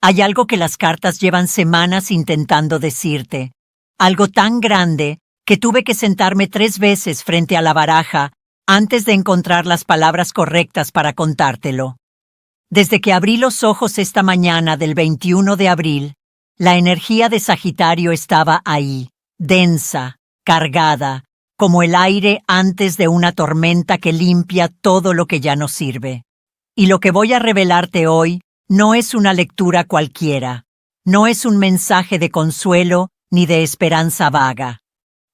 Hay algo que las cartas llevan semanas intentando decirte. Algo tan grande que tuve que sentarme 3 veces frente a la baraja antes de encontrar las palabras correctas para contártelo. Desde que abrí los ojos esta mañana del 21 de abril, la energía de Sagitario estaba ahí, densa, cargada, como el aire antes de una tormenta que limpia todo lo que ya no sirve. Y lo que voy a revelarte hoy no es una lectura cualquiera, no es un mensaje de consuelo ni de esperanza vaga.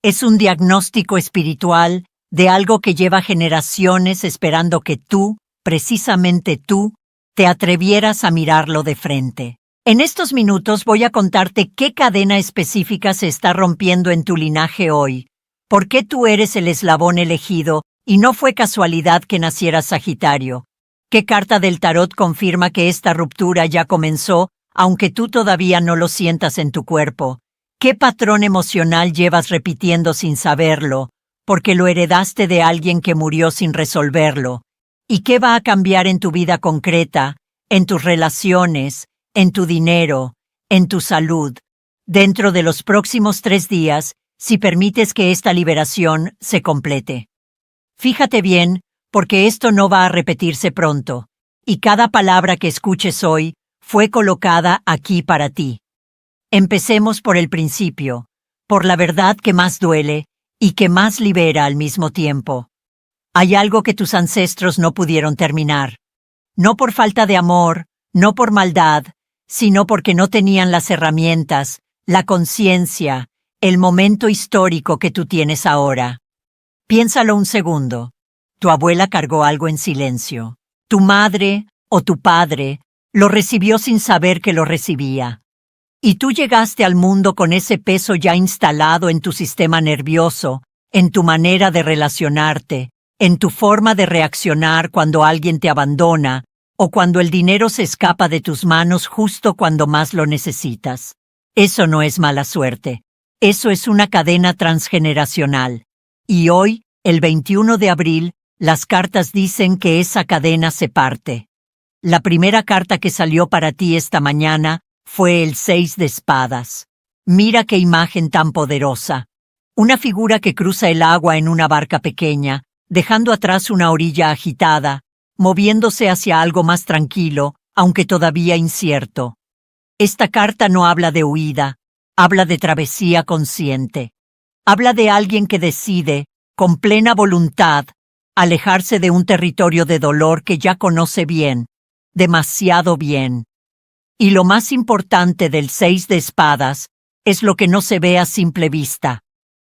Es un diagnóstico espiritual de algo que lleva generaciones esperando que tú, precisamente tú, te atrevieras a mirarlo de frente. En estos minutos voy a contarte qué cadena específica se está rompiendo en tu linaje hoy, por qué tú eres el eslabón elegido y no fue casualidad que nacieras Sagitario. ¿Qué carta del tarot confirma que esta ruptura ya comenzó, aunque tú todavía no lo sientas en tu cuerpo? ¿Qué patrón emocional llevas repitiendo sin saberlo, porque lo heredaste de alguien que murió sin resolverlo? ¿Y qué va a cambiar en tu vida concreta, en tus relaciones, en tu dinero, en tu salud, dentro de los próximos 3 días, si permites que esta liberación se complete? Fíjate bien, porque esto no va a repetirse pronto, y cada palabra que escuches hoy fue colocada aquí para ti. Empecemos por el principio, por la verdad que más duele y que más libera al mismo tiempo. Hay algo que tus ancestros no pudieron terminar. No por falta de amor, no por maldad, sino porque no tenían las herramientas, la conciencia, el momento histórico que tú tienes ahora. Piénsalo un segundo. Tu abuela cargó algo en silencio. Tu madre o tu padre lo recibió sin saber que lo recibía. Y tú llegaste al mundo con ese peso ya instalado en tu sistema nervioso, en tu manera de relacionarte, en tu forma de reaccionar cuando alguien te abandona o cuando el dinero se escapa de tus manos justo cuando más lo necesitas. Eso no es mala suerte. Eso es una cadena transgeneracional. Y hoy, el 21 de abril, las cartas dicen que esa cadena se parte. La primera carta que salió para ti esta mañana fue el 6 de espadas. Mira qué imagen tan poderosa. Una figura que cruza el agua en una barca pequeña, dejando atrás una orilla agitada, moviéndose hacia algo más tranquilo, aunque todavía incierto. Esta carta no habla de huida, habla de travesía consciente. Habla de alguien que decide, con plena voluntad, alejarse de un territorio de dolor que ya conoce bien, demasiado bien. Y lo más importante del 6 de espadas es lo que no se ve a simple vista.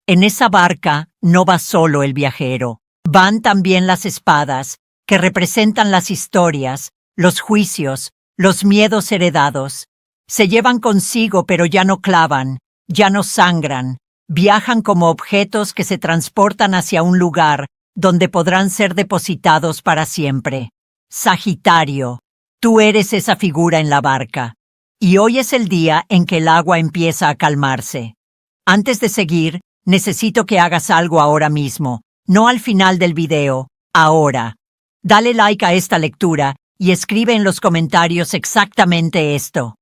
En esa barca no va solo el viajero, van también las espadas, que representan las historias, los juicios, los miedos heredados. Se llevan consigo pero ya no clavan, ya no sangran, viajan como objetos que se transportan hacia un lugar donde podrán ser depositados para siempre. Sagitario, tú eres esa figura en la barca, y hoy es el día en que el agua empieza a calmarse. Antes de seguir, necesito que hagas algo ahora mismo, no al final del video, ahora. Dale like a esta lectura y escribe en los comentarios exactamente esto.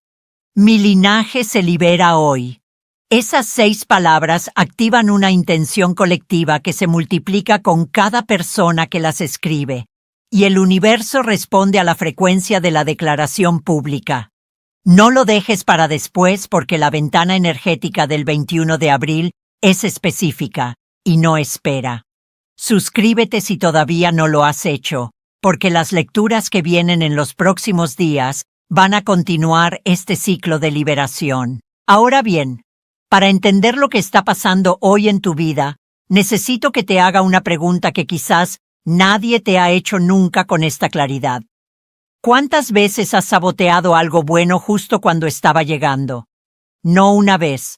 Mi linaje se libera hoy. Esas 6 palabras activan una intención colectiva que se multiplica con cada persona que las escribe, y el universo responde a la frecuencia de la declaración pública. No lo dejes para después porque la ventana energética del 21 de abril es específica y no espera. Suscríbete si todavía no lo has hecho, porque las lecturas que vienen en los próximos días van a continuar este ciclo de liberación. Ahora bien, para entender lo que está pasando hoy en tu vida, necesito que te haga una pregunta que quizás nadie te ha hecho nunca con esta claridad. ¿Cuántas veces has saboteado algo bueno justo cuando estaba llegando? No una vez,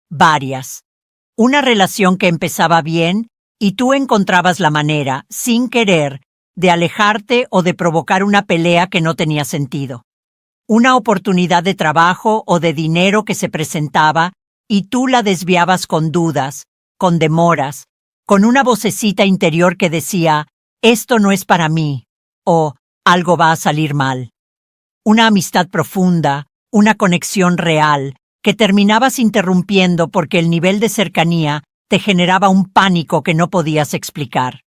varias. Una relación que empezaba bien y tú encontrabas la manera, sin querer, de alejarte o de provocar una pelea que no tenía sentido. Una oportunidad de trabajo o de dinero que se presentaba y tú la desviabas con dudas, con demoras, con una vocecita interior que decía, esto no es para mí, o algo va a salir mal. Una amistad profunda, una conexión real, que terminabas interrumpiendo porque el nivel de cercanía te generaba un pánico que no podías explicar.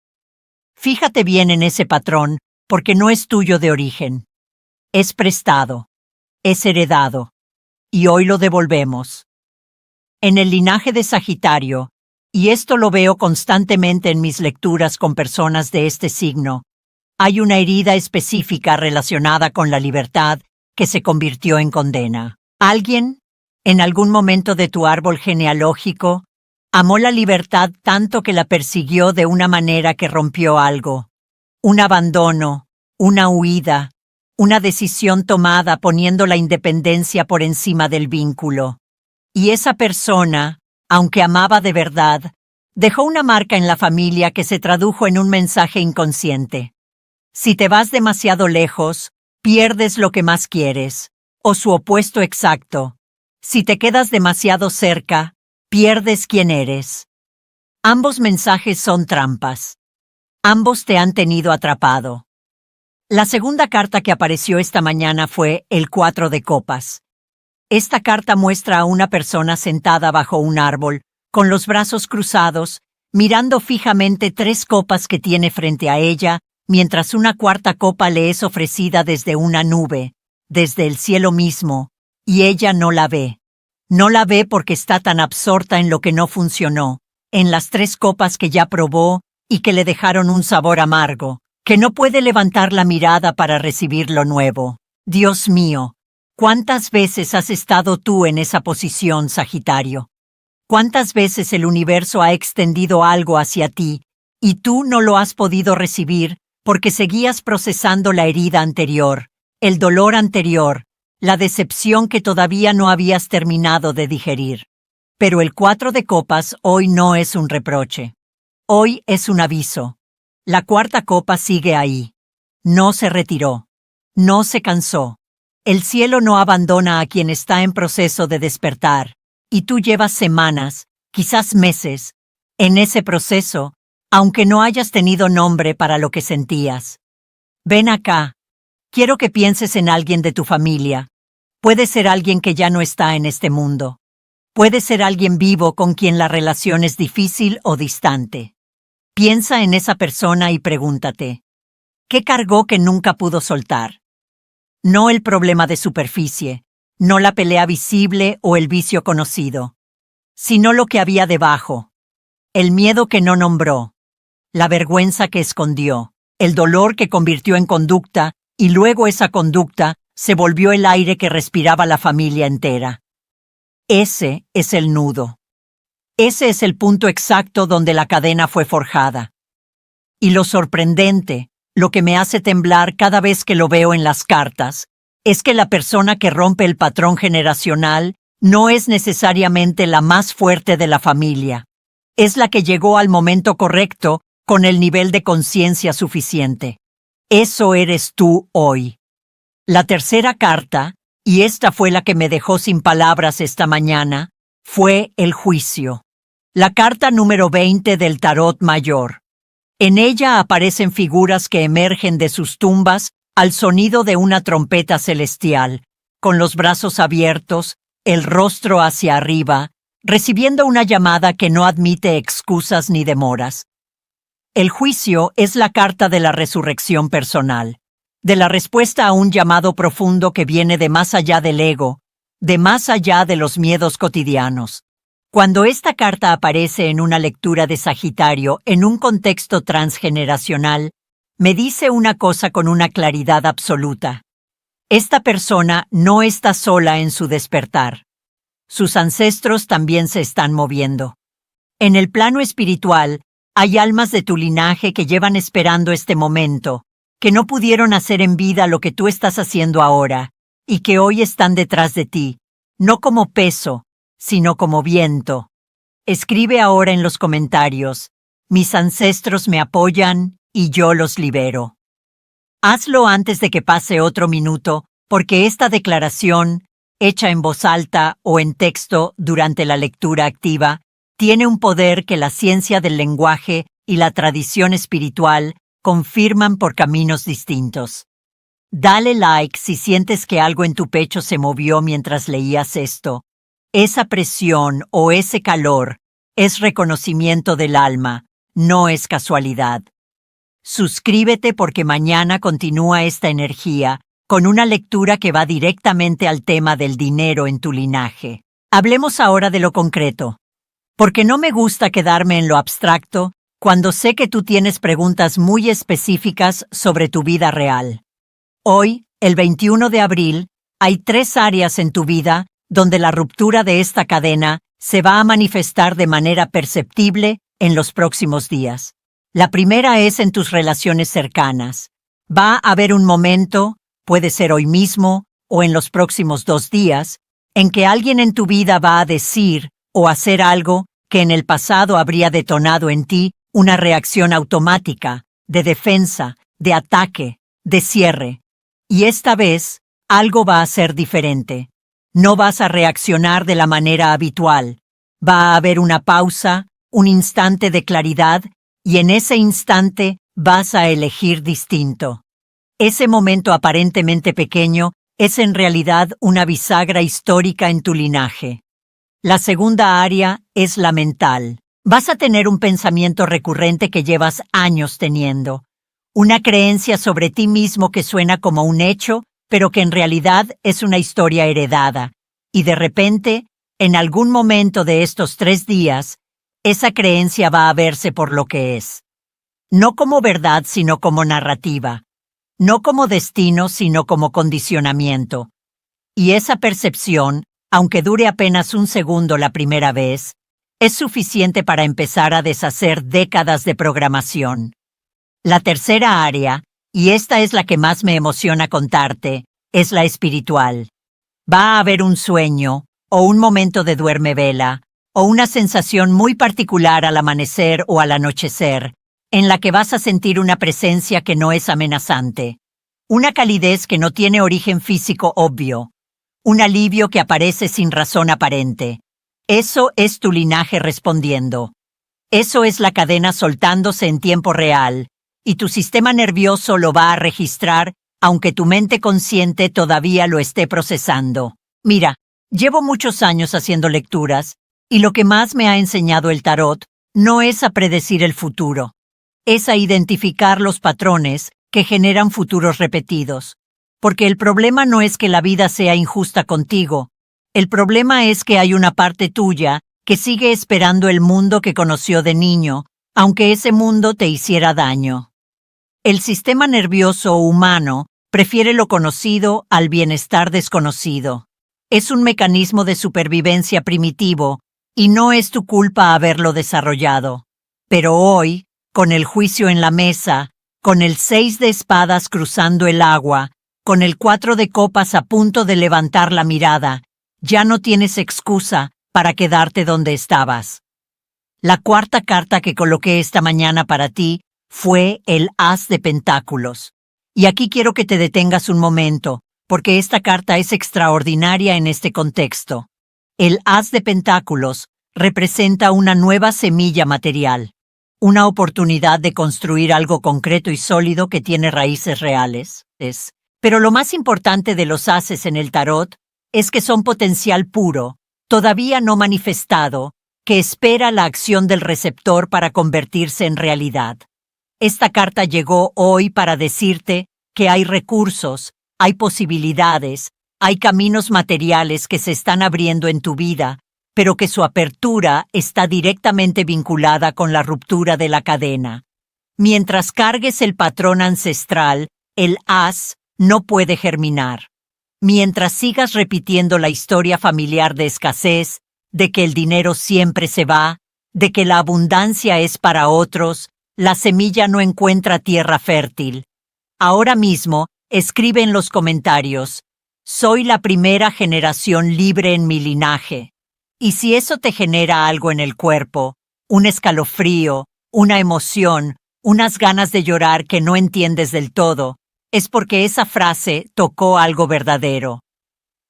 Fíjate bien en ese patrón, porque no es tuyo de origen. Es prestado, es heredado, y hoy lo devolvemos. En el linaje de Sagitario, y esto lo veo constantemente en mis lecturas con personas de este signo, hay una herida específica relacionada con la libertad que se convirtió en condena. Alguien, en algún momento de tu árbol genealógico, amó la libertad tanto que la persiguió de una manera que rompió algo. Un abandono, una huida, una decisión tomada poniendo la independencia por encima del vínculo. Y esa persona, aunque amaba de verdad, dejó una marca en la familia que se tradujo en un mensaje inconsciente. Si te vas demasiado lejos, pierdes lo que más quieres, o su opuesto exacto. Si te quedas demasiado cerca, pierdes quién eres. Ambos mensajes son trampas. Ambos te han tenido atrapado. La segunda carta que apareció esta mañana fue el 4 de copas. Esta carta muestra a una persona sentada bajo un árbol, con los brazos cruzados, mirando fijamente 3 copas que tiene frente a ella, mientras una cuarta copa le es ofrecida desde una nube, desde el cielo mismo, y ella no la ve. No la ve porque está tan absorta en lo que no funcionó, en las 3 copas que ya probó y que le dejaron un sabor amargo, que no puede levantar la mirada para recibir lo nuevo. Dios mío, ¿cuántas veces has estado tú en esa posición, Sagitario? ¿Cuántas veces el universo ha extendido algo hacia ti y tú no lo has podido recibir porque seguías procesando la herida anterior, el dolor anterior, la decepción que todavía no habías terminado de digerir? Pero el 4 de copas hoy no es un reproche. Hoy es un aviso. La cuarta copa sigue ahí. No se retiró. No se cansó. El cielo no abandona a quien está en proceso de despertar, y tú llevas semanas, quizás meses, en ese proceso, aunque no hayas tenido nombre para lo que sentías. Ven acá. Quiero que pienses en alguien de tu familia. Puede ser alguien que ya no está en este mundo. Puede ser alguien vivo con quien la relación es difícil o distante. Piensa en esa persona y pregúntate, ¿qué cargó que nunca pudo soltar? No el problema de superficie, no la pelea visible o el vicio conocido, sino lo que había debajo, el miedo que no nombró, la vergüenza que escondió, el dolor que convirtió en conducta y luego esa conducta se volvió el aire que respiraba la familia entera. Ese es el nudo. Ese es el punto exacto donde la cadena fue forjada. Y lo sorprendente, lo que me hace temblar cada vez que lo veo en las cartas, es que la persona que rompe el patrón generacional no es necesariamente la más fuerte de la familia. Es la que llegó al momento correcto con el nivel de conciencia suficiente. Eso eres tú hoy. La tercera carta, y esta fue la que me dejó sin palabras esta mañana, fue el juicio. La carta número 20 del Tarot Mayor. En ella aparecen figuras que emergen de sus tumbas al sonido de una trompeta celestial, con los brazos abiertos, el rostro hacia arriba, recibiendo una llamada que no admite excusas ni demoras. El juicio es la carta de la resurrección personal, de la respuesta a un llamado profundo que viene de más allá del ego, de más allá de los miedos cotidianos. Cuando esta carta aparece en una lectura de Sagitario en un contexto transgeneracional, me dice una cosa con una claridad absoluta. Esta persona no está sola en su despertar. Sus ancestros también se están moviendo. En el plano espiritual, hay almas de tu linaje que llevan esperando este momento, que no pudieron hacer en vida lo que tú estás haciendo ahora, y que hoy están detrás de ti, no como peso, sino como viento. Escribe ahora en los comentarios, mis ancestros me apoyan y yo los libero. Hazlo antes de que pase otro minuto, porque esta declaración, hecha en voz alta o en texto durante la lectura activa, tiene un poder que la ciencia del lenguaje y la tradición espiritual confirman por caminos distintos. Dale like si sientes que algo en tu pecho se movió mientras leías esto. Esa presión o ese calor es reconocimiento del alma, no es casualidad. Suscríbete porque mañana continúa esta energía con una lectura que va directamente al tema del dinero en tu linaje. Hablemos ahora de lo concreto. Porque no me gusta quedarme en lo abstracto cuando sé que tú tienes preguntas muy específicas sobre tu vida real. Hoy, el 21 de abril, hay 3 áreas en tu vida donde la ruptura de esta cadena se va a manifestar de manera perceptible en los próximos días. La primera es en tus relaciones cercanas. Va a haber un momento, puede ser hoy mismo o en los próximos 2 días, en que alguien en tu vida va a decir o hacer algo que en el pasado habría detonado en ti una reacción automática, de defensa, de ataque, de cierre. Y esta vez, algo va a ser diferente. No vas a reaccionar de la manera habitual. Va a haber una pausa, un instante de claridad, y en ese instante vas a elegir distinto. Ese momento aparentemente pequeño es en realidad una bisagra histórica en tu linaje. La segunda área es la mental. Vas a tener un pensamiento recurrente que llevas años teniendo. Una creencia sobre ti mismo que suena como un hecho, pero que en realidad es una historia heredada. Y de repente, en algún momento de estos 3 días, esa creencia va a verse por lo que es. No como verdad, sino como narrativa. No como destino, sino como condicionamiento. Y esa percepción, aunque dure apenas un segundo la primera vez, es suficiente para empezar a deshacer décadas de programación. La tercera área, y esta es la que más me emociona contarte, es la espiritual. Va a haber un sueño, o un momento de duerme-vela, o una sensación muy particular al amanecer o al anochecer, en la que vas a sentir una presencia que no es amenazante, una calidez que no tiene origen físico obvio, un alivio que aparece sin razón aparente. Eso es tu linaje respondiendo. Eso es la cadena soltándose en tiempo real, y tu sistema nervioso lo va a registrar, aunque tu mente consciente todavía lo esté procesando. Mira, llevo muchos años haciendo lecturas, y lo que más me ha enseñado el tarot no es a predecir el futuro, es a identificar los patrones que generan futuros repetidos. Porque el problema no es que la vida sea injusta contigo, el problema es que hay una parte tuya que sigue esperando el mundo que conoció de niño, aunque ese mundo te hiciera daño. El sistema nervioso humano prefiere lo conocido al bienestar desconocido. Es un mecanismo de supervivencia primitivo y no es tu culpa haberlo desarrollado. Pero hoy, con el juicio en la mesa, con el 6 de espadas cruzando el agua, con el 4 de copas a punto de levantar la mirada, ya no tienes excusa para quedarte donde estabas. La cuarta carta que coloqué esta mañana para ti fue el As de Pentáculos. Y aquí quiero que te detengas un momento, porque esta carta es extraordinaria en este contexto. El As de Pentáculos representa una nueva semilla material, una oportunidad de construir algo concreto y sólido que tiene raíces reales. Pero lo más importante de los ases en el tarot es que son potencial puro, todavía no manifestado, que espera la acción del receptor para convertirse en realidad. Esta carta llegó hoy para decirte que hay recursos, hay posibilidades, hay caminos materiales que se están abriendo en tu vida, pero que su apertura está directamente vinculada con la ruptura de la cadena. Mientras cargues el patrón ancestral, el as no puede germinar. Mientras sigas repitiendo la historia familiar de escasez, de que el dinero siempre se va, de que la abundancia es para otros, la semilla no encuentra tierra fértil. Ahora mismo, escribe en los comentarios, soy la primera generación libre en mi linaje. Y si eso te genera algo en el cuerpo, un escalofrío, una emoción, unas ganas de llorar que no entiendes del todo, es porque esa frase tocó algo verdadero.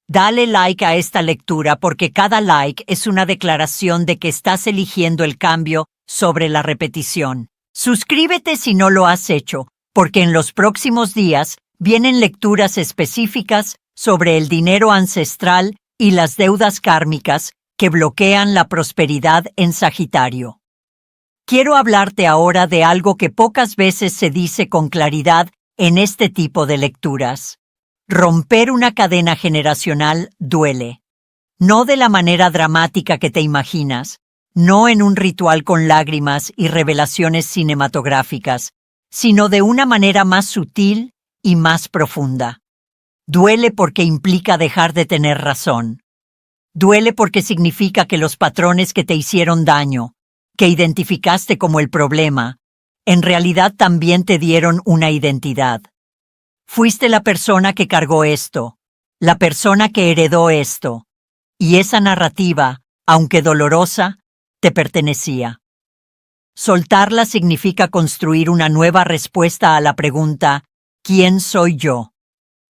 Dale like a esta lectura porque cada like es una declaración de que estás eligiendo el cambio sobre la repetición. Suscríbete si no lo has hecho, porque en los próximos días Vienen lecturas específicas sobre el dinero ancestral y las deudas kármicas que bloquean la prosperidad en Sagitario. Quiero hablarte ahora de algo que pocas veces se dice con claridad en este tipo de lecturas. Romper una cadena generacional duele. No de la manera dramática que te imaginas, no en un ritual con lágrimas y revelaciones cinematográficas, sino de una manera más sutil y más profunda. Duele porque implica dejar de tener razón. Duele porque significa que los patrones que te hicieron daño, que identificaste como el problema, en realidad también te dieron una identidad. Fuiste la persona que cargó esto, la persona que heredó esto, y esa narrativa, aunque dolorosa, te pertenecía. Soltarla significa construir una nueva respuesta a la pregunta ¿quién soy yo?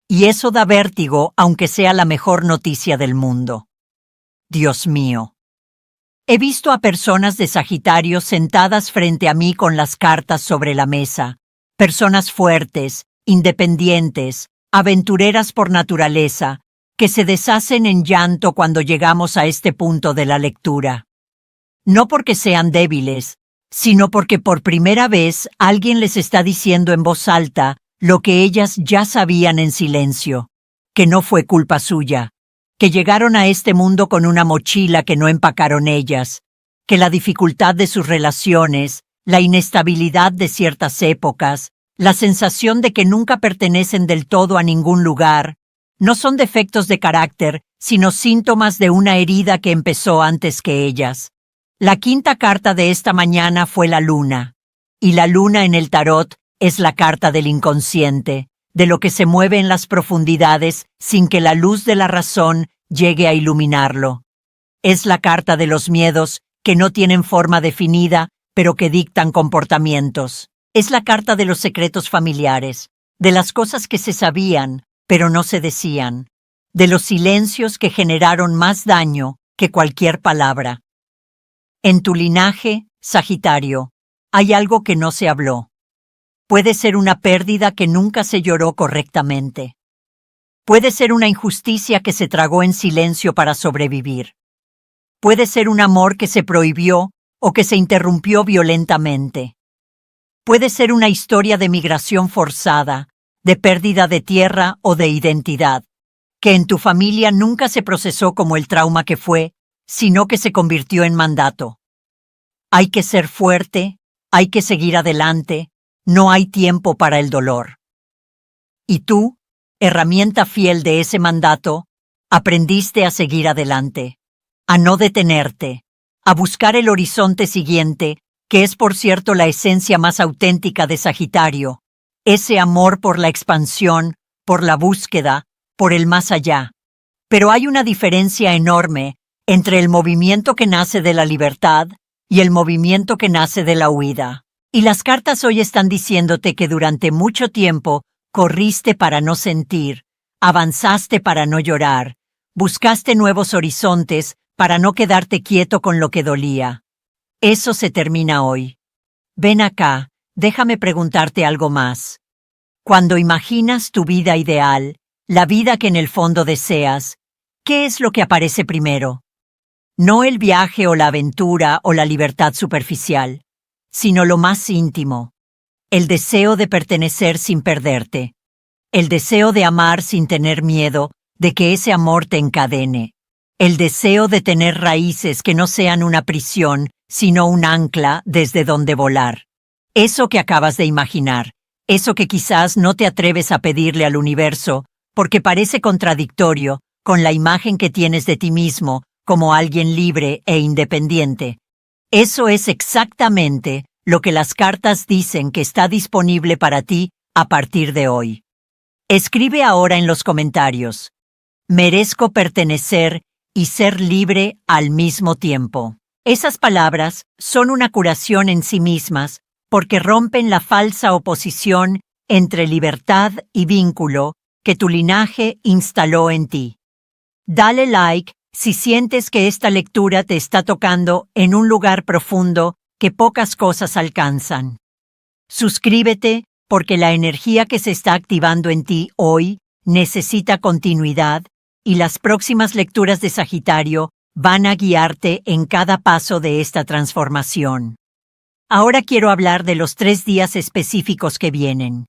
Y eso da vértigo, aunque sea la mejor noticia del mundo. Dios mío. He visto a personas de Sagitario sentadas frente a mí con las cartas sobre la mesa, personas fuertes, independientes, aventureras por naturaleza, que se deshacen en llanto cuando llegamos a este punto de la lectura. No porque sean débiles, sino porque por primera vez alguien les está diciendo en voz alta lo que ellas ya sabían en silencio, que no fue culpa suya, que llegaron a este mundo con una mochila que no empacaron ellas, que la dificultad de sus relaciones, la inestabilidad de ciertas épocas, la sensación de que nunca pertenecen del todo a ningún lugar, no son defectos de carácter, sino síntomas de una herida que empezó antes que ellas. La quinta carta de esta mañana fue la luna, y la luna en el tarot es la carta del inconsciente, de lo que se mueve en las profundidades sin que la luz de la razón llegue a iluminarlo. Es la carta de los miedos que no tienen forma definida, pero que dictan comportamientos. Es la carta de los secretos familiares, de las cosas que se sabían, pero no se decían, de los silencios que generaron más daño que cualquier palabra. En tu linaje, Sagitario, hay algo que no se habló. Puede ser una pérdida que nunca se lloró correctamente. Puede ser una injusticia que se tragó en silencio para sobrevivir. Puede ser un amor que se prohibió o que se interrumpió violentamente. Puede ser una historia de migración forzada, de pérdida de tierra o de identidad, que en tu familia nunca se procesó como el trauma que fue, sino que se convirtió en mandato. Hay que ser fuerte, hay que seguir adelante, no hay tiempo para el dolor. Y tú, herramienta fiel de ese mandato, aprendiste a seguir adelante, a no detenerte, a buscar el horizonte siguiente, que es por cierto la esencia más auténtica de Sagitario, ese amor por la expansión, por la búsqueda, por el más allá. Pero hay una diferencia enorme entre el movimiento que nace de la libertad y el movimiento que nace de la huida. Y las cartas hoy están diciéndote que durante mucho tiempo corriste para no sentir, avanzaste para no llorar, buscaste nuevos horizontes para no quedarte quieto con lo que dolía. Eso se termina hoy. Ven acá, déjame preguntarte algo más. Cuando imaginas tu vida ideal, la vida que en el fondo deseas, ¿qué es lo que aparece primero? No el viaje o la aventura o la libertad superficial, sino lo más íntimo, el deseo de pertenecer sin perderte, el deseo de amar sin tener miedo de que ese amor te encadene, el deseo de tener raíces que no sean una prisión, sino un ancla desde donde volar. Eso que acabas de imaginar, eso que quizás no te atreves a pedirle al universo, porque parece contradictorio con la imagen que tienes de ti mismo como alguien libre e independiente. Eso es exactamente lo que las cartas dicen que está disponible para ti a partir de hoy. Escribe ahora en los comentarios: merezco pertenecer y ser libre al mismo tiempo. Esas palabras son una curación en sí mismas porque rompen la falsa oposición entre libertad y vínculo que tu linaje instaló en ti. Dale like si sientes que esta lectura te está tocando en un lugar profundo que pocas cosas alcanzan. Suscríbete porque la energía que se está activando en ti hoy necesita continuidad y las próximas lecturas de Sagitario van a guiarte en cada paso de esta transformación. Ahora quiero hablar de los 3 días específicos que vienen,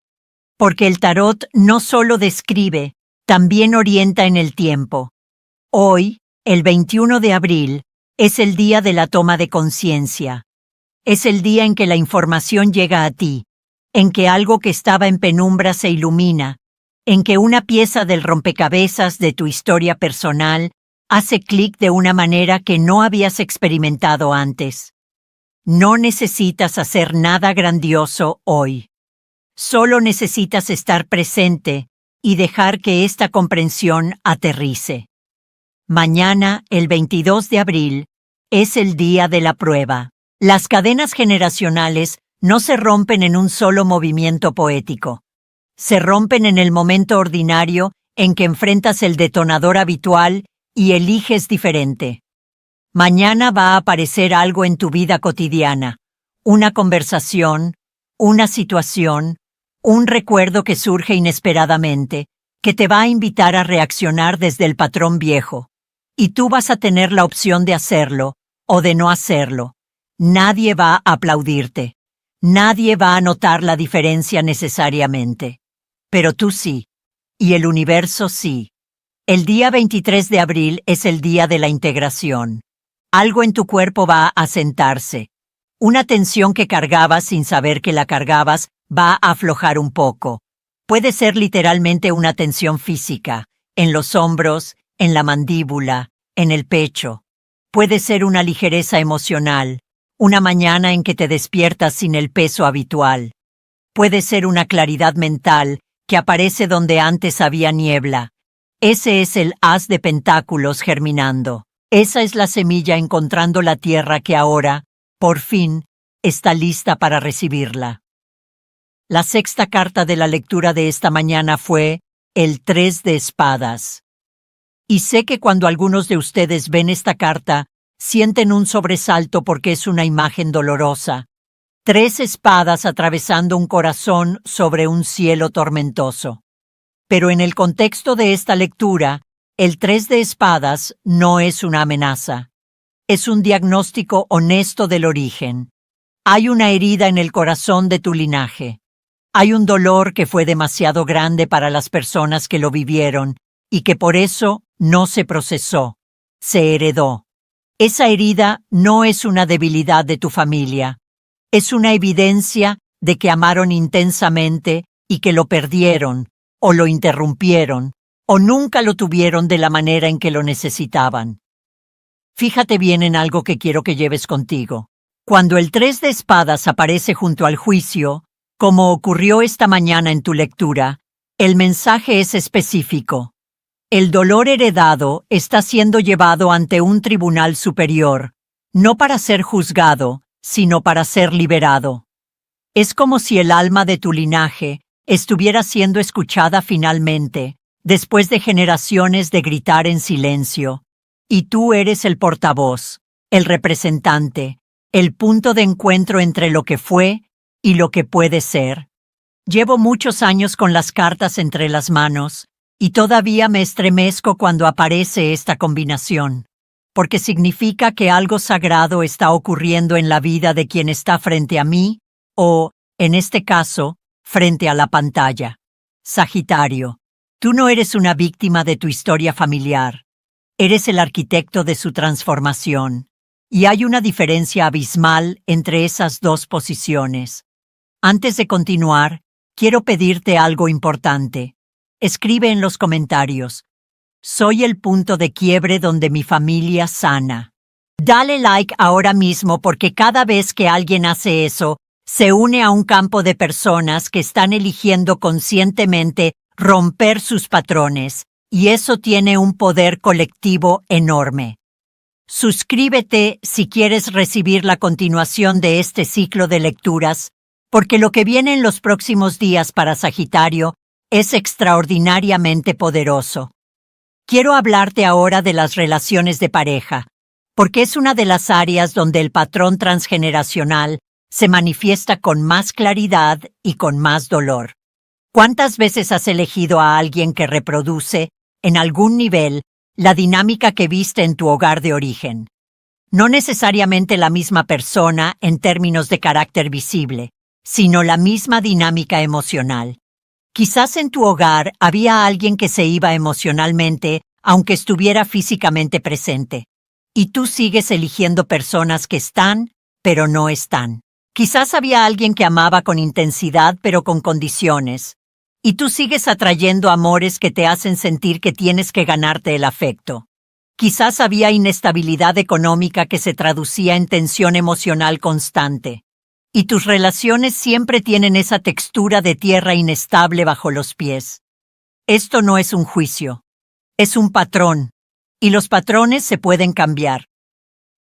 porque el tarot no solo describe, también orienta en el tiempo. Hoy, el 21 de abril, es el día de la toma de conciencia. Es el día en que la información llega a ti, en que algo que estaba en penumbra se ilumina, en que una pieza del rompecabezas de tu historia personal hace clic de una manera que no habías experimentado antes. No necesitas hacer nada grandioso hoy. Solo necesitas estar presente y dejar que esta comprensión aterrice. Mañana, el 22 de abril, es el día de la prueba. Las cadenas generacionales no se rompen en un solo movimiento poético. Se rompen en el momento ordinario en que enfrentas el detonador habitual y eliges diferente. Mañana va a aparecer algo en tu vida cotidiana, una conversación, una situación, un recuerdo que surge inesperadamente, que te va a invitar a reaccionar desde el patrón viejo. Y tú vas a tener la opción de hacerlo o de no hacerlo. Nadie va a aplaudirte. Nadie va a notar la diferencia necesariamente. Pero tú sí. Y el universo sí. El día 23 de abril es el día de la integración. Algo en tu cuerpo va a asentarse. Una tensión que cargabas sin saber que la cargabas va a aflojar un poco. Puede ser literalmente una tensión física, en los hombros, en la mandíbula, en el pecho. Puede ser una ligereza emocional, una mañana en que te despiertas sin el peso habitual. Puede ser una claridad mental que aparece donde antes había niebla. Ese es el as de pentáculos germinando. Esa es la semilla encontrando la tierra que ahora, por fin, está lista para recibirla. La 6ª carta de la lectura de esta mañana fue el 3 de espadas. Y sé que cuando algunos de ustedes ven esta carta, sienten un sobresalto porque es una imagen dolorosa. 3 espadas atravesando un corazón sobre un cielo tormentoso. Pero en el contexto de esta lectura, el 3 de espadas no es una amenaza. Es un diagnóstico honesto del origen. Hay una herida en el corazón de tu linaje. Hay un dolor que fue demasiado grande para las personas que lo vivieron y que por eso no se procesó, se heredó. Esa herida no es una debilidad de tu familia. Es una evidencia de que amaron intensamente y que lo perdieron, o lo interrumpieron, o nunca lo tuvieron de la manera en que lo necesitaban. Fíjate bien en algo que quiero que lleves contigo. Cuando el 3 de espadas aparece junto al juicio, como ocurrió esta mañana en tu lectura, el mensaje es específico. El dolor heredado está siendo llevado ante un tribunal superior, no para ser juzgado, sino para ser liberado. Es como si el alma de tu linaje estuviera siendo escuchada finalmente, después de generaciones de gritar en silencio, y tú eres el portavoz, el representante, el punto de encuentro entre lo que fue y lo que puede ser. Llevo muchos años con las cartas entre las manos, y todavía me estremezco cuando aparece esta combinación, porque significa que algo sagrado está ocurriendo en la vida de quien está frente a mí, o, en este caso, frente a la pantalla. Sagitario, tú no eres una víctima de tu historia familiar. Eres el arquitecto de su transformación, y hay una diferencia abismal entre esas dos posiciones. Antes de continuar, quiero pedirte algo importante. Escribe en los comentarios: soy el punto de quiebre donde mi familia sana. Dale like ahora mismo porque cada vez que alguien hace eso, se une a un campo de personas que están eligiendo conscientemente romper sus patrones, y eso tiene un poder colectivo enorme. Suscríbete si quieres recibir la continuación de este ciclo de lecturas, porque lo que viene en los próximos días para Sagitario es extraordinariamente poderoso. Quiero hablarte ahora de las relaciones de pareja, porque es una de las áreas donde el patrón transgeneracional se manifiesta con más claridad y con más dolor. ¿Cuántas veces has elegido a alguien que reproduce, en algún nivel, la dinámica que viste en tu hogar de origen? No necesariamente la misma persona en términos de carácter visible, sino la misma dinámica emocional. Quizás en tu hogar había alguien que se iba emocionalmente, aunque estuviera físicamente presente. Y tú sigues eligiendo personas que están, pero no están. Quizás había alguien que amaba con intensidad, pero con condiciones. Y tú sigues atrayendo amores que te hacen sentir que tienes que ganarte el afecto. Quizás había inestabilidad económica que se traducía en tensión emocional constante. Y tus relaciones siempre tienen esa textura de tierra inestable bajo los pies. Esto no es un juicio. Es un patrón. Y los patrones se pueden cambiar.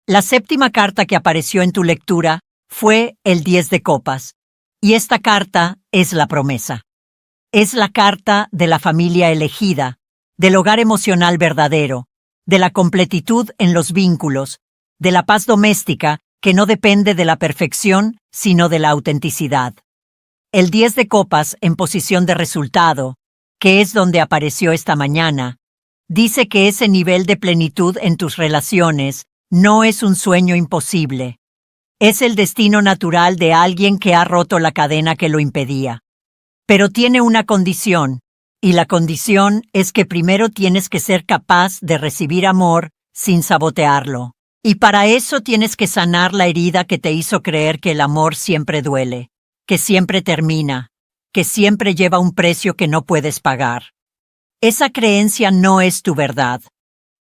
La séptima carta que apareció en tu lectura fue el 10 de copas. Y esta carta es la promesa. Es la carta de la familia elegida, del hogar emocional verdadero, de la completitud en los vínculos, de la paz doméstica que no depende de la perfección, sino de la autenticidad. El 10 de copas en posición de resultado, que es donde apareció esta mañana, dice que ese nivel de plenitud en tus relaciones no es un sueño imposible. Es el destino natural de alguien que ha roto la cadena que lo impedía. Pero tiene una condición, y la condición es que primero tienes que ser capaz de recibir amor sin sabotearlo. Y para eso tienes que sanar la herida que te hizo creer que el amor siempre duele, que siempre termina, que siempre lleva un precio que no puedes pagar. Esa creencia no es tu verdad.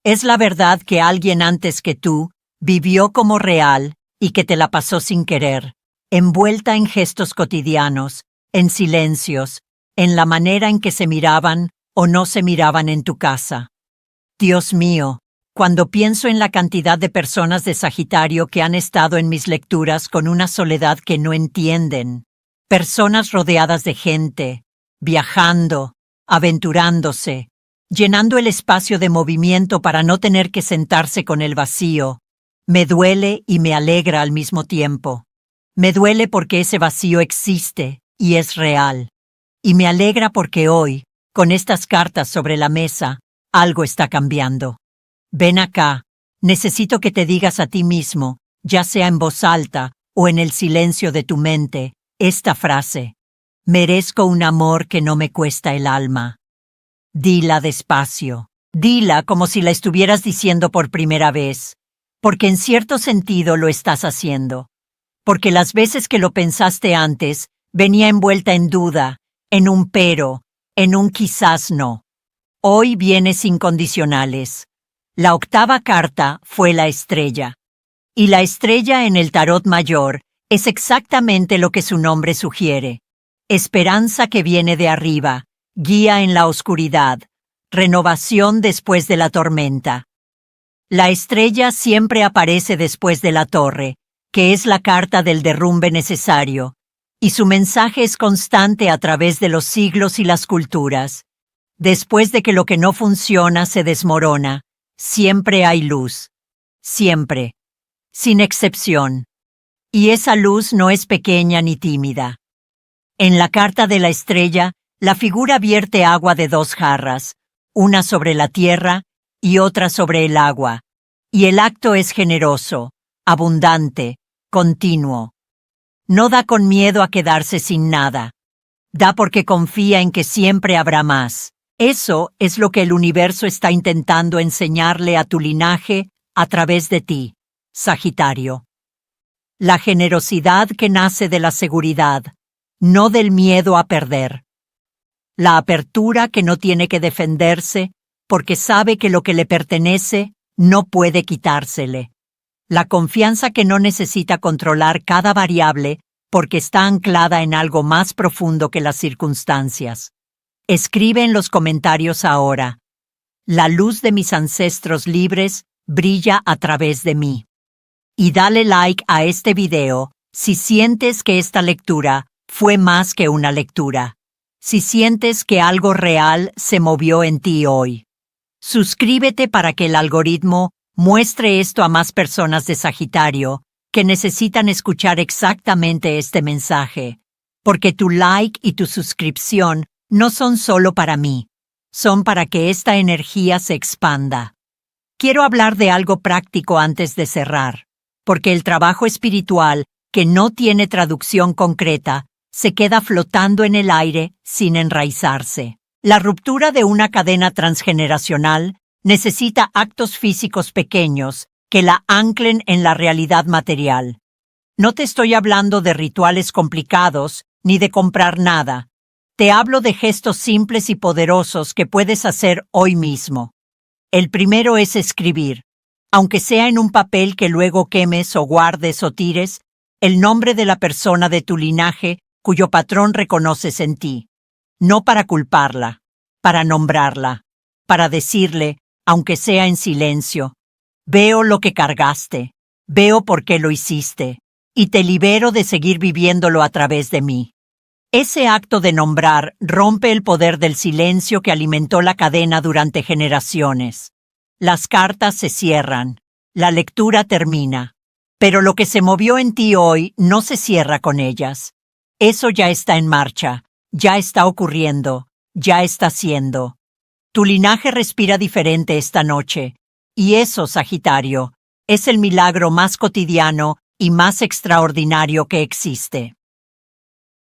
Es la verdad que alguien antes que tú vivió como real y que te la pasó sin querer, envuelta en gestos cotidianos, en silencios, en la manera en que se miraban o no se miraban en tu casa. Dios mío, cuando pienso en la cantidad de personas de Sagitario que han estado en mis lecturas con una soledad que no entienden, personas rodeadas de gente, viajando, aventurándose, llenando el espacio de movimiento para no tener que sentarse con el vacío, me duele y me alegra al mismo tiempo. Me duele porque ese vacío existe y es real. Y me alegra porque hoy, con estas cartas sobre la mesa, algo está cambiando. Ven acá, necesito que te digas a ti mismo, ya sea en voz alta o en el silencio de tu mente, esta frase: merezco un amor que no me cuesta el alma. Dila despacio, dila como si la estuvieras diciendo por primera vez, porque en cierto sentido lo estás haciendo, porque las veces que lo pensaste antes, venía envuelta en duda, en un pero, en un quizás no. Hoy viene sin condicionales. La octava carta fue la estrella. Y la estrella en el tarot mayor es exactamente lo que su nombre sugiere. Esperanza que viene de arriba, guía en la oscuridad, renovación después de la tormenta. La estrella siempre aparece después de la torre, que es la carta del derrumbe necesario, y su mensaje es constante a través de los siglos y las culturas. Después de que lo que no funciona se desmorona, siempre hay luz. Siempre. Sin excepción. Y esa luz no es pequeña ni tímida. En la carta de la estrella, la figura vierte agua de 2 jarras, una sobre la tierra y otra sobre el agua, y el acto es generoso, abundante, continuo. No da con miedo a quedarse sin nada. Da porque confía en que siempre habrá más. Eso es lo que el universo está intentando enseñarle a tu linaje a través de ti, Sagitario. La generosidad que nace de la seguridad, no del miedo a perder. La apertura que no tiene que defenderse porque sabe que lo que le pertenece no puede quitársele. La confianza que no necesita controlar cada variable porque está anclada en algo más profundo que las circunstancias. Escribe en los comentarios ahora: la luz de mis ancestros libres brilla a través de mí. Y dale like a este video si sientes que esta lectura fue más que una lectura. Si sientes que algo real se movió en ti hoy. Suscríbete para que el algoritmo muestre esto a más personas de Sagitario que necesitan escuchar exactamente este mensaje, porque tu like y tu suscripción no son solo para mí, son para que esta energía se expanda. Quiero hablar de algo práctico antes de cerrar, porque el trabajo espiritual, que no tiene traducción concreta, se queda flotando en el aire sin enraizarse. La ruptura de una cadena transgeneracional necesita actos físicos pequeños que la anclen en la realidad material. No te estoy hablando de rituales complicados ni de comprar nada. Te hablo de gestos simples y poderosos que puedes hacer hoy mismo. El primero es escribir, aunque sea en un papel que luego quemes o guardes o tires, el nombre de la persona de tu linaje cuyo patrón reconoces en ti. No para culparla, para nombrarla, para decirle, aunque sea en silencio, veo lo que cargaste, veo por qué lo hiciste, y te libero de seguir viviéndolo a través de mí. Ese acto de nombrar rompe el poder del silencio que alimentó la cadena durante generaciones. Las cartas se cierran, la lectura termina, pero lo que se movió en ti hoy no se cierra con ellas. Eso ya está en marcha, ya está ocurriendo, ya está siendo. Tu linaje respira diferente esta noche, y eso, Sagitario, es el milagro más cotidiano y más extraordinario que existe.